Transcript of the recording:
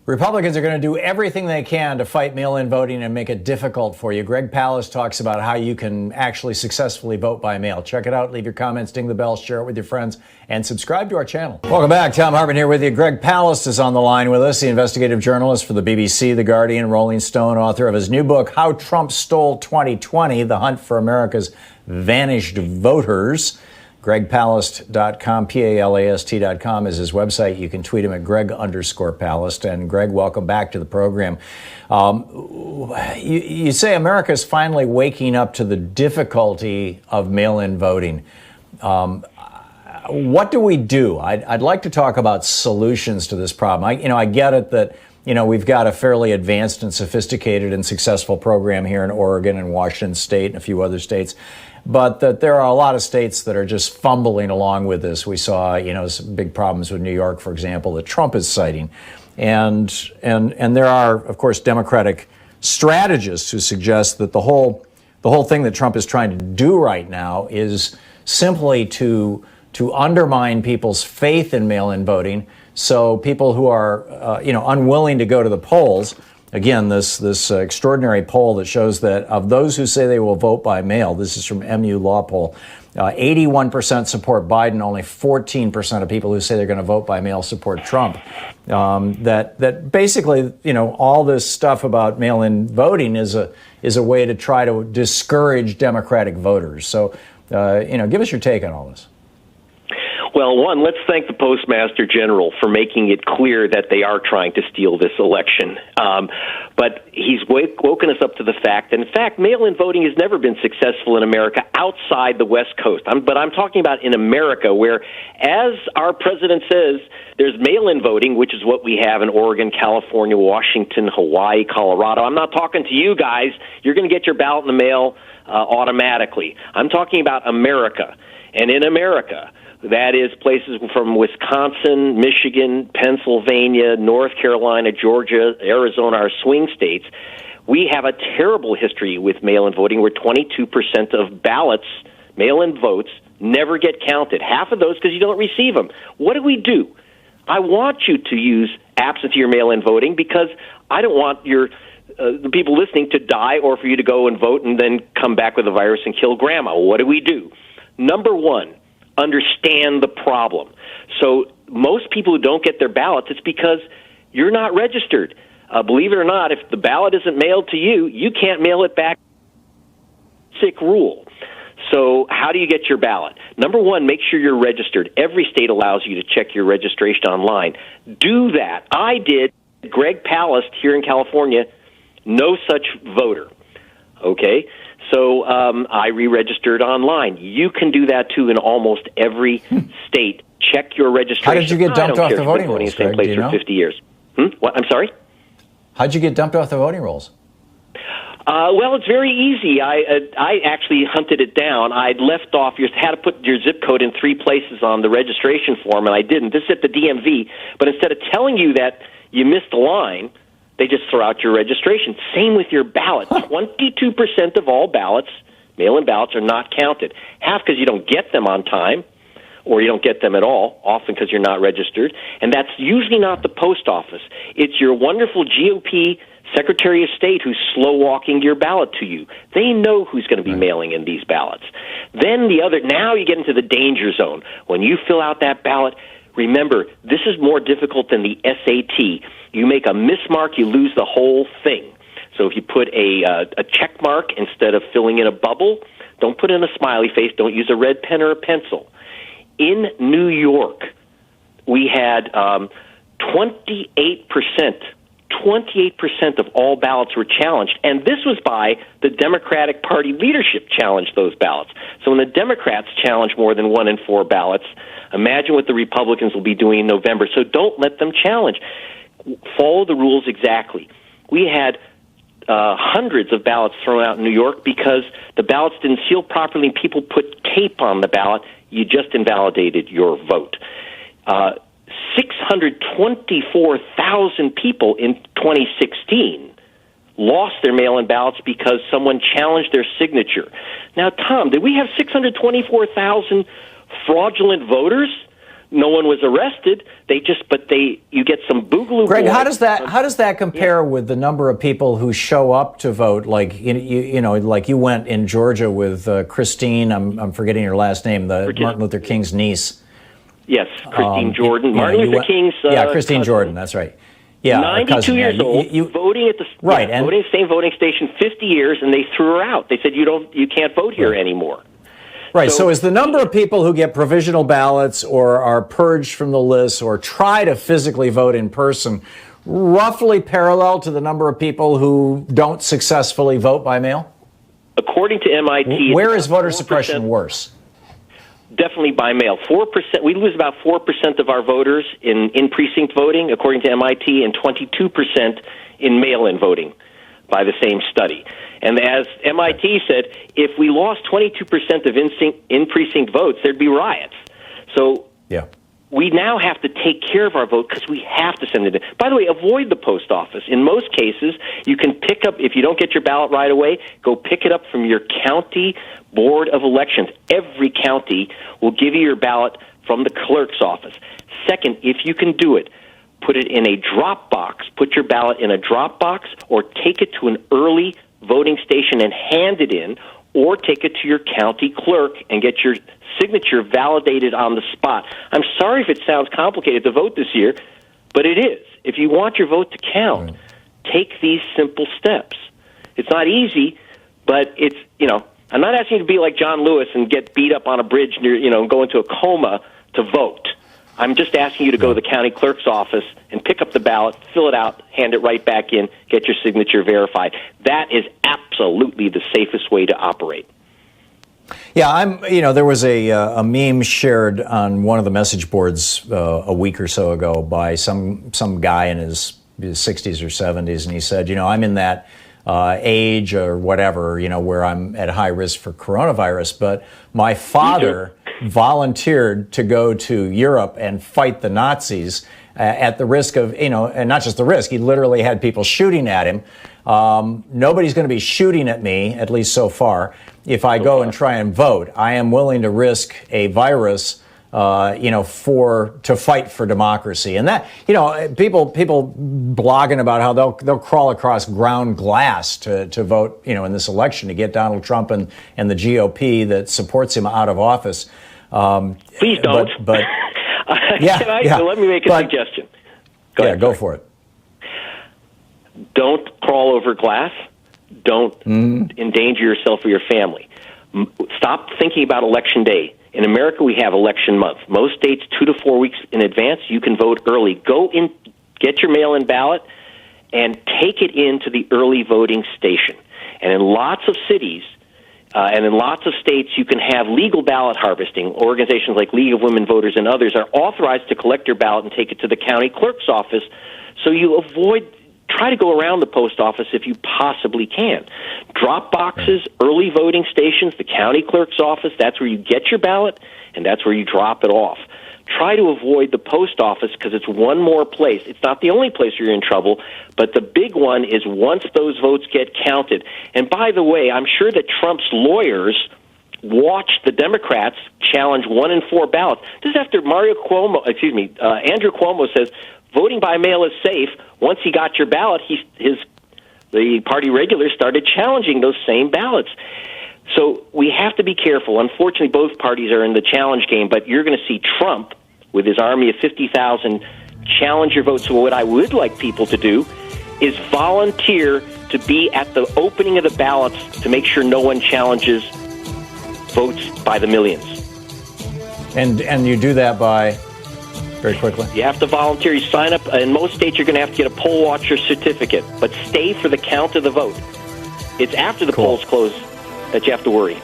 Republicans are going to do everything they can to fight mail-in voting and make it difficult for you. Greg Palast talks about how you can actually successfully vote by mail. Check it out. Leave your comments, ding the bell, share it with your friends, and subscribe to our channel. Welcome back. Thom Hartmann here with you. Greg Palast is on the line with us, the investigative journalist for the BBC, The Guardian, Rolling Stone, author of his new book, How Trump Stole 2020, The Hunt for America's Vanished Voters. GregPalast.com, Palast.com is his website. You can tweet him at Greg_Palast. And Greg, welcome back to the program. You say America is finally waking up to the difficulty of mail-in voting. What do we do? I'd like to talk about solutions to this problem. I get it that we've got a fairly advanced and sophisticated and successful program here in Oregon and Washington State and a few other states, but that there are a lot of states that are just fumbling along with this. We saw, some big problems with New York, for example, that Trump is citing. And there are, of course, Democratic strategists who suggest that the whole thing that Trump is trying to do right now is simply to undermine people's faith in mail-in voting. So people who are, unwilling to go to the polls, again, this extraordinary poll that shows that of those who say they will vote by mail, this is from MU Law Poll, 81% support Biden, only 14% of people who say they're going to vote by mail support Trump. That basically, all this stuff about mail-in voting is a way to try to discourage Democratic voters. So, give us your take on all this. Well, one, let's thank the Postmaster General for making it clear that they are trying to steal this election. But he's woken us up to the fact that, in fact, mail-in voting has never been successful in America outside the West Coast. But I'm talking about in America, where, as our president says, there's mail-in voting, which is what we have in Oregon, California, Washington, Hawaii, Colorado. I'm not talking to you guys. You're going to get your ballot in the mail automatically. I'm talking about America. And in America, that is places from Wisconsin, Michigan, Pennsylvania, North Carolina, Georgia, Arizona, our swing states. We have a terrible history with mail-in voting where 22% of ballots, mail-in votes, never get counted. Half of those because you don't receive them. What do? I want you to use absentee or mail-in voting because I don't want the people listening to die or for you to go and vote and then come back with a virus and kill grandma. What do? Number one, understand the problem. So most people who don't get their ballots, it's because you're not registered. Believe it or not, if the ballot isn't mailed to you, you can't mail it back. Sick rule. So how do you get your ballot? Number one, make sure you're registered. Every state allows you to check your registration online. Do that. I did. Greg Palast here in California, no such voter. Okay? So I re-registered online. You can do that, too, in almost every state. Check your registration. How did you get dumped off the voting rolls, Greg? Do you know? For 50 years. What? I'm sorry? How'd you get dumped off the voting rolls? Well, it's very easy. I actually hunted it down. I'd left off, you had to put your zip code in 3 places on the registration form, and I didn't. This is at the DMV. But instead of telling you that you missed a line, they just throw out your registration. Same with your ballot. 22% of all ballots, mail-in ballots, are not counted. Half because you don't get them on time, or you don't get them at all, often because you're not registered. And that's usually not the post office. It's your wonderful GOP Secretary of State who's slow-walking your ballot to you. They know who's going to be mailing in these ballots. Then now you get into the danger zone. When you fill out that ballot, remember, this is more difficult than the SAT. You make a mismark, you lose the whole thing. So if you put a check mark instead of filling in a bubble, don't put in a smiley face, don't use a red pen or a pencil. In New York, we had 28% of all ballots were challenged, and this was by the Democratic Party leadership challenged those ballots. So when the Democrats challenge more than 1 in 4 ballots, imagine what the Republicans will be doing in November. So don't let them challenge. Follow the rules exactly. We had hundreds of ballots thrown out in New York because the ballots didn't seal properly and people put tape on the ballot. You just invalidated your vote. 624,000 people in 2016 lost their mail-in ballots because someone challenged their signature. Now, Tom, did we have 624,000 fraudulent voters? no one was arrested. You get some boogaloo. Greg, boy. how does that compare with the number of people who show up to vote? Like like you went in Georgia with Christine. I'm forgetting your last name. Martin Luther King's niece. Yes, Christine Jordan. Martin Luther King's. Christine cousin. Jordan. That's right. Yeah, 92 years old, voting at the same voting station 50 years, and they threw her out. They said you can't vote here anymore. Right. So is the number of people who get provisional ballots or are purged from the list or try to physically vote in person roughly parallel to the number of people who don't successfully vote by mail? According to MIT, where is voter suppression worse? Definitely by mail. 4%. We lose about 4% of our voters in precinct voting, according to MIT, and 22% in mail-in voting by the same study. And as MIT said, if we lost 22% of in-precinct votes, there'd be riots. So we now have to take care of our vote because we have to send it in. By the way, avoid the post office. In most cases, you can pick up, if you don't get your ballot right away, go pick it up from your county board of elections. Every county will give you your ballot from the clerk's office. Second, if you can do it, put it in a drop box. Put your ballot in a drop box or take it to an early voting station and hand it in, or take it to your county clerk and get your signature validated on the spot. I'm sorry if it sounds complicated to vote this year, but it is. If you want your vote to count, take these simple steps. It's not easy, but it's, I'm not asking you to be like John Lewis and get beat up on a bridge near, go into a coma to vote. I'm just asking you to go to the county clerk's office and pick up the ballot, fill it out, hand it right back in, get your signature verified. That is absolutely the safest way to operate. Yeah, there was a meme shared on one of the message boards a week or so ago by some guy in his 60s or 70s, and he said, I'm in that age or whatever, where I'm at high risk for coronavirus, but my father volunteered to go to Europe and fight the Nazis at the risk of, and not just the risk, he literally had people shooting at him. Nobody's going to be shooting at me, at least so far, if I go and try and vote. I am willing to risk a virus, to fight for democracy. And that, people blogging about how they'll crawl across ground glass to vote, in this election to get Donald Trump and the GOP that supports him out of office. Please don't. But let me make a suggestion. Go for it. Don't crawl over glass. Don't endanger yourself or your family. Stop thinking about Election Day. In America, we have election month. Most states, 2 to 4 weeks in advance, you can vote early. Go in, get your mail-in ballot, and take it into the early voting station. And in lots of cities and in lots of states, you can have legal ballot harvesting. Organizations like League of Women Voters and others are authorized to collect your ballot and take it to the county clerk's office, so you try to go around the post office if you possibly can. Drop boxes, early voting stations, the county clerk's office, that's where you get your ballot, and that's where you drop it off. Try to avoid the post office because it's one more place. It's not the only place you're in trouble, but the big one is once those votes get counted. And by the way, I'm sure that Trump's lawyers watched the Democrats challenge 1 in 4 ballots. This is after Andrew Cuomo says voting by mail is safe. Once he got your ballot, the party regulars started challenging those same ballots. So we have to be careful. Unfortunately, both parties are in the challenge game, but you're going to see Trump with his army of 50,000 challenge your vote. So what I would like people to do is volunteer to be at the opening of the ballots to make sure no one challenges votes by the millions. And you do that by, very quickly? You have to volunteer. You sign up. In most states, you're going to have to get a poll watcher certificate, but stay for the count of the vote. It's after the polls close that you have to worry.